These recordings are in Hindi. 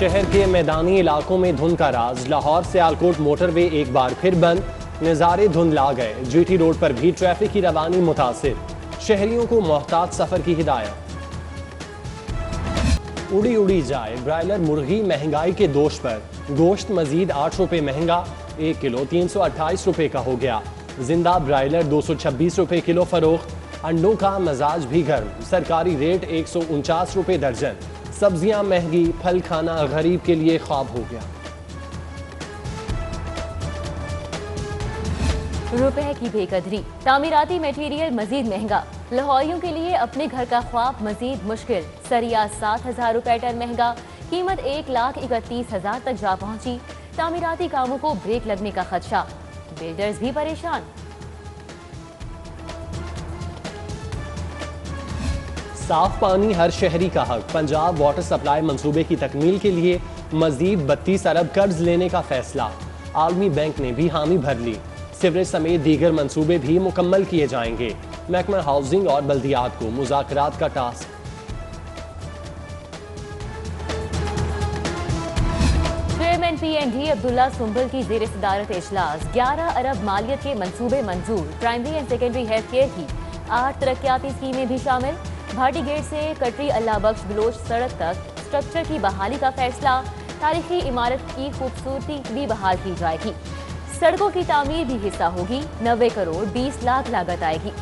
शहर के मैदानी इलाकों में धुंध का राज। लाहौर सियालकोट मोटरवे एक बार फिर बंद, नज़ारे धुंधला गए। जीटी रोड पर भी ट्रैफिक की रवानी मुतासिर, शहरियों को मोहतात सफर की हिदायत। उड़ी उड़ी जाए ब्रायलर मुर्गी, महंगाई के दोष पर गोश्त मजीद 8 रुपए महंगा, 1 किलो 328 रुपए का हो गया। जिंदा ब्रायलर 226 रुपए किलो फरोख्त। अंडों का मजाज भी गर्म, सरकारी रेट 149 रुपए दर्जन। सब्जियां महंगी, फल खाना गरीब के लिए ख्वाब हो गया। रुपए की बेकदरी, तामीराती मटेरियल मजीद महंगा। लाहौरियों के लिए अपने घर का ख्वाब मजीद मुश्किल। सरिया 7,000 रुपए टन महंगा, कीमत 1,31,000 तक जा पहुंची। तामीराती कामों को ब्रेक लगने का खदशा, बिल्डर्स भी परेशान। साफ पानी हर शहरी का हक। पंजाब वाटर सप्लाई मंसूबे की तकमील के लिए मजीद 32 अरब कर्ज लेने का फैसला। आलमी बैंक ने भी हामी भर ली। सीवरेज समेत दीगर मंसूबे भी मुकम्मल किए जाएंगे। महकमा हाउसिंग और बल्दियात को मुज़ाकरात का task. Chairman PND Abdullah Sumbal की ज़ेर सदारत इजलास। 11 अरब मालियत के मंसूबे मंजूर। Primary and secondary health care की 8 तरक्याती स्कीमें भी शामिल। भाटी गेट से कटरी अल्लाह बख्श बलोच सड़क तक स्ट्रक्चर की बहाली का फैसला। तारीखी इमारत की खूबसूरती भी बहाल की जाएगी। सड़कों की तामीर भी हिस्सा होगी। 90 करोड़ 20 लाख लागत आएगी।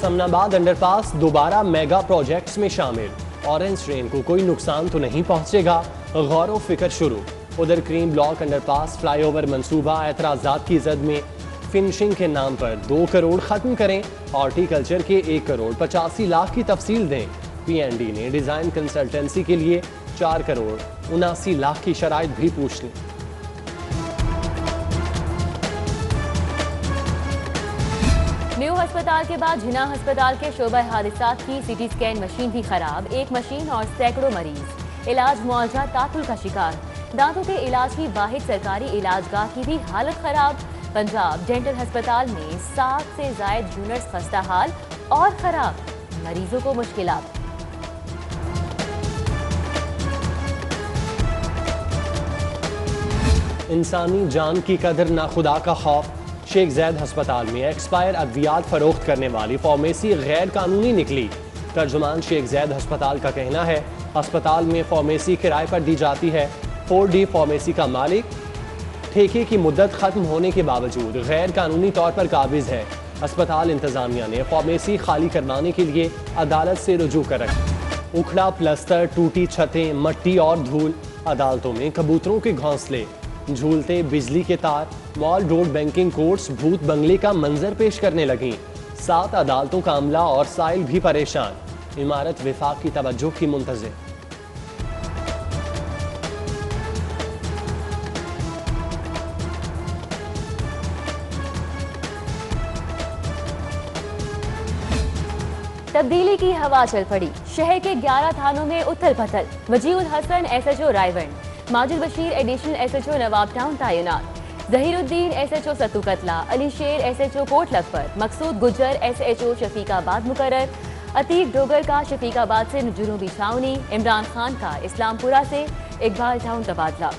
समनाबाद अंडरपास दोबारा मेगा प्रोजेक्ट्स में शामिल। ऑरेंज ट्रेन को कोई नुकसान तो नहीं पहुंचेगा, गौर व फिक्र शुरू। उधर क्रीम ब्लॉक अंडरपास फ्लाईओवर मंसूबा एतराजात की जद में। फिनिशिंग के नाम पर 2 करोड़ खत्म करें, हॉर्टिकल्चर के 1 करोड़ 85 लाख की तफसील दें। PND ने डिजाइन कंसल्टेंसी के लिए 4 करोड़ 79 लाख की शराइत भी पूछ ली। न्यू अस्पताल के बाद जिना अस्पताल के शोबा हादिसात की CT स्कैन मशीन भी खराब। एक मशीन और सैकड़ों मरीज इलाज मुआवजा तातुल का शिकार। दांतों के इलाज की वाहिद सरकारी इलाजगाह की भी हालत खराब। पंजाब डेंटल अस्पताल में 7 से जायद यूनिट्स खस्ता हाल और खराब, मरीजों को मुश्किलात। इंसानी जान की कदर ना खुदा का खौफ। शेख जैद अस्पताल में एक्सपायर अद्वियात फरोख्त करने वाली फार्मेसी गैर कानूनी निकली। तर्जुमान शेख जैद अस्पताल का कहना है अस्पताल में फार्मेसी किराए पर दी जाती है। 4D फार्मेसी का मालिक ठेके की मुद्दत खत्म होने के बावजूद गैर कानूनी तौर पर काबिज है। अस्पताल इंतजामिया ने फार्मेसी खाली करवाने के लिए अदालत से रुजू कर रखा। उखड़ा प्लस्तर, टूटी छतें, मट्टी और धूल। अदालतों में कबूतरों के घोंसले, झूलते बिजली के तार। मॉल रोड बैंकिंग कोर्ट्स भूत बंगले का मंजर पेश करने लगी। 7 अदालतों का अमला और साइल भी परेशान। इमारत विफाक की तवज्जो की मुंतज़िर। तब्दीली की हवा चल पड़ी। शहर के 11 थानों में उथल पथल। वजीउल Hasan SHO रायवन, Majid Bashir additional SHO नवाब टाउन तैनात। जहीरुद्दीन SHO सत्तू कतला, अली शेर SHO कोट लखपत, मकसूद गुज्जर SHO शफीकाबाद मुकर्रर। अतीक डोगर का शफीकाबाद से जुनूबी छावनी। इमरान खान का इस्लामपुरा से इकबाल टाउन तबादला।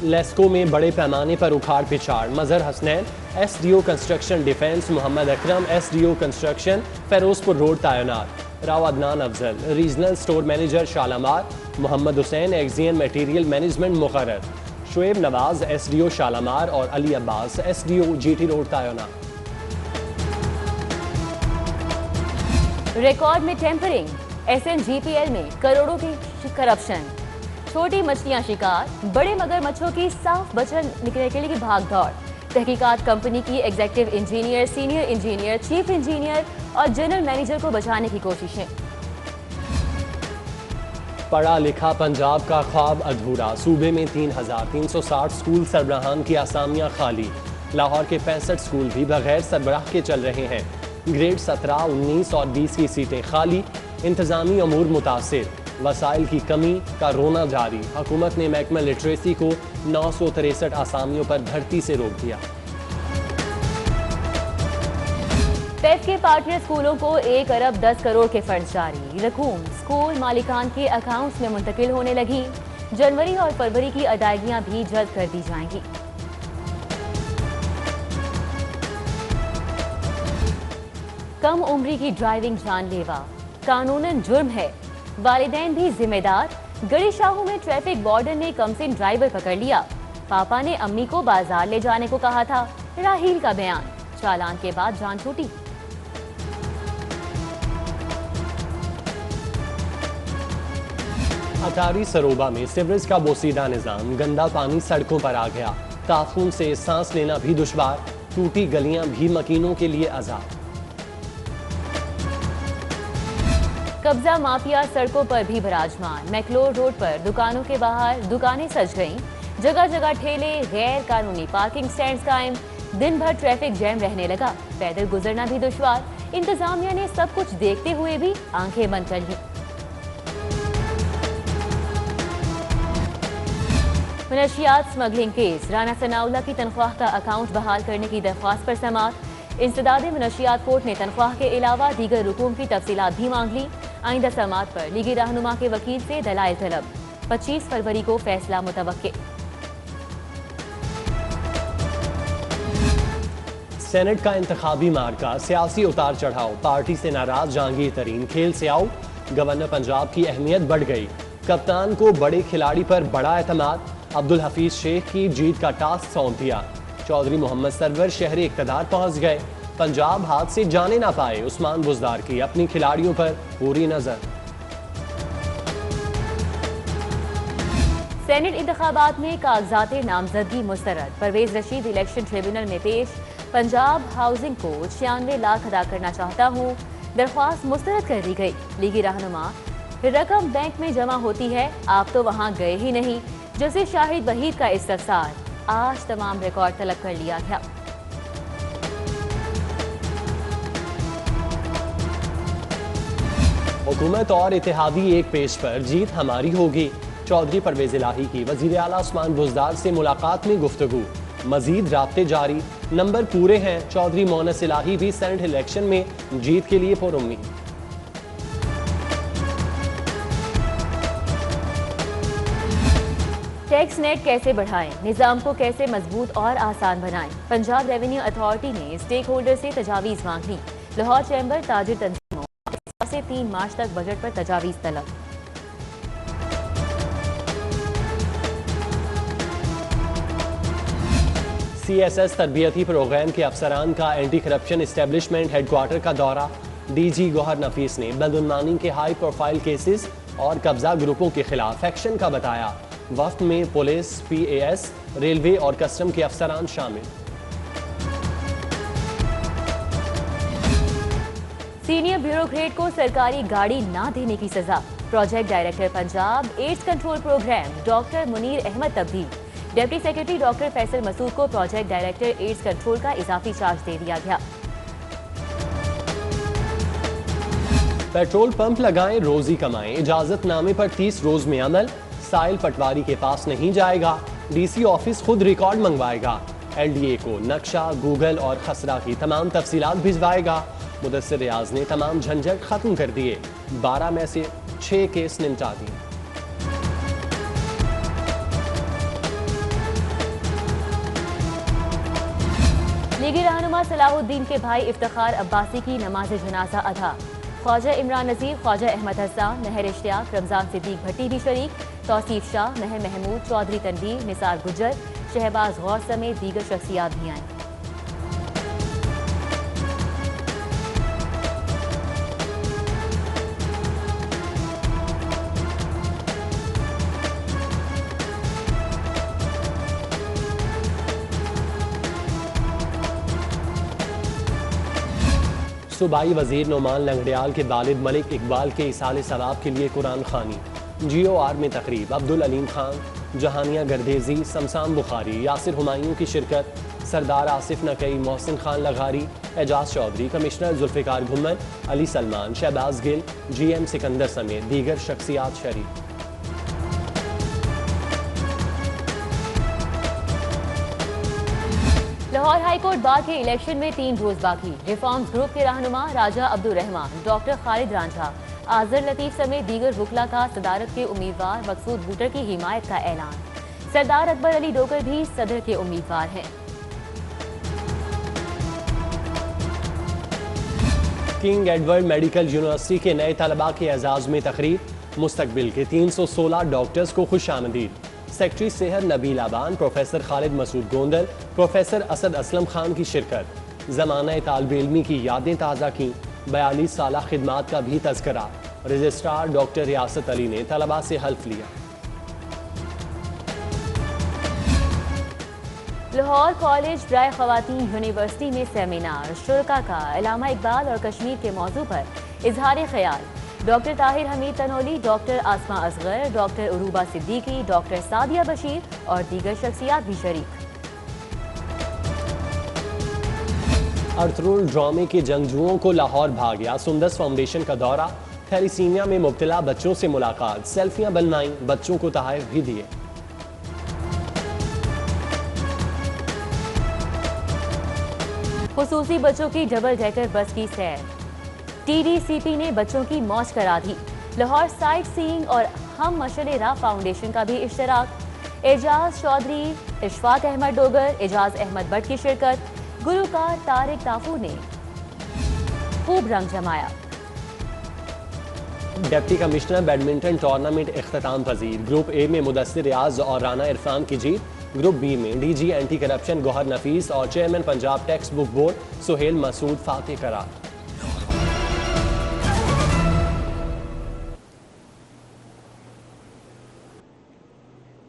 लेस्को में बड़े पैमाने पर उखाड़ पिछाड़। Mazhar Hasnain SDO construction defence, Mohammad Akram SDO construction Ferozepur road तैनात। Rao Adnan Afzal regional store manager Shalamar, Mohammad Hussain XEN material management मुकर्रर। शुएब नवाज SDO शालामार और Ali Abbas SDO GT road तैनात। रिकॉर्ड में टेम्परिंग। SNGPL में करोड़ों की करप्शन। छोटी मछलियां शिकार, बड़े मगरमच्छों की साफ बचत निकलने के लिए भाग दौड़। तहकीकात कंपनी की executive engineer, senior engineer, chief engineer और जनरल मैनेजर को बचाने की कोशिशें। पढ़ा लिखा पंजाब का ख्वाब अधूरा। सूबे में 3,360 स्कूल सरबराहान की असामियां खाली। लाहौर के 65 स्कूल भी बगैर सरबराह के चल रहे हैं। ग्रेड 17, 19 और 20 की सीटें खाली। इंतजामी अमूर मुतासिर। वसाइल की कमी का रोना जारी। हुकूमत ने महकमा लिटरेसी को 963 आसामियों पर भर्ती से रोक दिया। पेफ के पार्टनर स्कूलों को 1 अरब 10 करोड़ के फंड जारी। रकूम स्कूल मालिकान के अकाउंट्स में मुंतकिल होने लगी। जनवरी और फरवरी की अदायगियां भी जल्द कर दी जाएंगी। कम उम्री की ड्राइविंग जानलेवा, कानूनन जुर्म है, वालिदैन भी जिम्मेदार। गड़ी शाहू में ट्रैफिक वार्डन ने कमसिन ड्राइवर पकड़ लिया। पापा ने अम्मी को बाजार ले जाने को कहा था। राहील का बयान, चालान के बाद जान छूटी। अटारी सरोबा में सीवरेज का बोसीदा निजाम, गंदा पानी सड़कों पर आ गया। ताफून से सांस लेना भी दुश्वार, टूटी गलियां भी मकीनों के लिए अजाब। कब्जा माफिया सड़कों पर भी विराजमान। मैक्लोर रोड पर दुकानों के बाहर दुकानें सज गईं। जगह जगह ठेले, गैर कानूनी पार्किंग स्टैंड कायम। दिन भर ट्रैफिक जैम रहने लगा। पैदल गुजरना भी दुश्वार। इंतजामिया ने सब कुछ देखते हुए भी आंखें बंद कर ली। मनशियात स्मगलिंग केस, राना सनाउल्लाह की तनख्वाह का अकाउंट बहाल करने की दरख्वास्त पर समाअत। इंसदाद मनशियात कोर्ट ने तनख्वाह के अलावा दीगर रुकूम की तफसीलात भी मांग ली। आइंदा समाअत पर लीगी रहनुमा के वकील से दलाइल तलब। 25 फरवरी को फैसला मुतवक्के। सेनेट का इंतखाबी मार्का, सियासी उतार चढ़ाव। पार्टी से नाराज जहांगीर तरीन खेल से आउट। गवर्नर पंजाब की अहमियत बढ़ गई। कप्तान को बड़े खिलाड़ी पर बड़ा एतमाद। अब्दुल हफीज शेख की जीत का टास्क सौंप दिया। चौधरी मोहम्मद सरवर शहरी इक़्तिदार पहुंच गए। पंजाब हाथ से जाने ना पाए। उस्मान बुज़दार की अपनी खिलाड़ियों पर पूरी नजर। सेनेट इंतखाबात में कागजात नामजदगी मुस्तरद। परवेज रशीद इलेक्शन ट्रिब्यूनल में पेश। पंजाब हाउसिंग को 96 लाख अदा करना चाहता हूँ। दरख्वास्त मुस्तरद कर दी गई। लीगी रहनुमा, रकम बैंक में जमा होती है, आप तो वहाँ गए ही नहीं। जैसे शाहिद वहीद का इस्तफसार, आज तमाम रिकॉर्ड तलब कर लिया गया। हुकूमत और इत्तेहादी एक पेज पर, जीत हमारी होगी। चौधरी परवेज इलाही की वजीर आला उस्मान बुज़दार से मुलाकात में गुफ्तगू। मजीद राब्ते जारी, नंबर पूरे हैं। चौधरी मोनस इलाही भी सेनेट इलेक्शन में जीत के लिए पुरुम्मीद। टैक्स नेट कैसे बढ़ाएं, निजाम को कैसे मजबूत और आसान बनाएं। पंजाब रेवेन्यू अथॉरिटी ने स्टेक होल्डर से तजावीज़ मांग ली। लाहौर चैम्बर ताजिर तंजीमों से 3 मार्च तक बजट पर तजावीज़ तलब। CSS तरबियती प्रोग्राम के अफसरान का एंटी करप्शन इस्टेब्लिशमेंट हेडक्वार्टर का दौरा। DG गौहर नफीस ने बदउन्वानी के हाई प्रोफाइल केसेस और कब्जा ग्रुपों के खिलाफ एक्शन का बताया। वफ्द में पुलिस, PAS, रेलवे और कस्टम के अफसरान शामिल। सीनियर ब्यूरोक्रेट को सरकारी गाड़ी ना देने की सजा। Project director Punjab AIDS control programme doctor Munir Ahmed तब्दील। Deputy secretary doctor Faisal Masood को प्रोजेक्ट डायरेक्टर एड्स कंट्रोल का इजाफी चार्ज दे दिया गया। पेट्रोल पंप लगाएं, रोजी कमाएं। इजाजतनामे पर 30 रोज में अमल। साइल पटवारी के पास नहीं जाएगा। DC ऑफिस खुद रिकॉर्ड मंगवाएगा। LDA को नक्शा, गूगल और खसरा की तमाम तफसीलात भिजवाएगा। मुदस्सिर रियाज ने तमाम झंझट खत्म कर दिए। 12 में से 6 केस निपटा दिए। लीगी रहनुमा सलाहुद्दीन के भाई इफ्तिखार अब्बासी की नमाज जनाजा अदा। ख्वाजा इमरान नज़ीर, ख्वाजा अहमद हसन, महर इश्तियाक, रमजान सिद्दीक भट्टी भी शरीक। तौसीफ शाह, महर महमूद, चौधरी तनवीर, निसार गुज्जर, शहबाज गौर समेत दीगर शख्सियात भी आए। सूबाई वजीर नोमान लंगड़ियाल के वालिद मलिक इकबाल के इसाले सवाब के लिए कुरान खानी। GOR में तकरीब। अब्दुल अलीम खान, जहानिया गर्देजी, शमशान बुखारी, यासिर हुमायूं की शिरकत। सरदार आसिफ नकई, मोहसिन खान लगारी, एजाज चौधरी, कमिश्नर जुल्फिकार घुम्मन, अली सलमान, शहबाज गिल, GM सिकंदर समेत दीगर शख्सियात शरीक। लाहौर हाईकोर्ट बार के इलेक्शन में 3 रोज बाकी। रिफॉर्म्स ग्रुप के रहनुमा राजा अब्दुल रहमान, डॉक्टर खालिद रांझा, आजर लतीफ समेत दीगर वकला का सदारत के उम्मीदवार मकसूद बूटर की हिमायत का ऐलान। सरदार अकबर अली डोकर भी सदर के उम्मीदवार हैं। किंग एडवर्ड मेडिकल यूनिवर्सिटी के नए तलबा के एजाज में तकरीब। मुस्तकबिल के 316 डॉक्टर्स को खुश आमदीद। सेक्रेटरी सेहत नबील आबान, प्रोफेसर खालिद मसूद गोंदल, प्रोफेसर असद असलम खान की शिरकत। ज़माना तालिब इल्मी की यादें ताज़ा की। 42 साल खिदमात का भी तज़किरा। रजिस्ट्रार डॉक्टर रियासत अली ने तलबा से हल्फ लिया। लाहौर कॉलेज बराए ख़वातीन यूनिवर्सिटी में सेमिनार। शुरका का अल्लामा इकबाल और कश्मीर के मौजू पर इजहार ख्याल। डॉक्टर ताहिर हमीद तनोली, डॉक्टर आसमा असगर, डॉक्टर उरूबा सिद्दीकी, डॉक्टर सादिया बशीर और दीगर शख्सियात भी शरीक। अर्थरूल ड्रामे के जंगजुओं को लाहौर भाग गया। सुंदस फाउंडेशन का दौरा। थैलीसीमिया में मुब्तला बच्चों से मुलाकात। सेल्फियां बनवाई, बच्चों को तोहफे भी दिए। खुसूसी बच्चों की डबल डेकर बस की सैर। TDCP ने बच्चों की मौज करा दी। लाहौर साइट सीइंग और हम मशअल राह फाउंडेशन का भी इश्तराक। एजाज चौधरी, इशफाक अहमद डोगर, एजाज अहमद भट्ट की शिरकत। गुलकार तारिक ताफू ने खूब रंग जमाया। डिप्टी कमिश्नर बैडमिंटन टूर्नामेंट इख्तिताम पजीर। ग्रुप ए में मुदस्सिर रियाज और राना इरफान की जीत। ग्रुप बी में DG anti corruption Gohar Nafees और chairman Punjab textbook board Suhail Masood फातेह करार।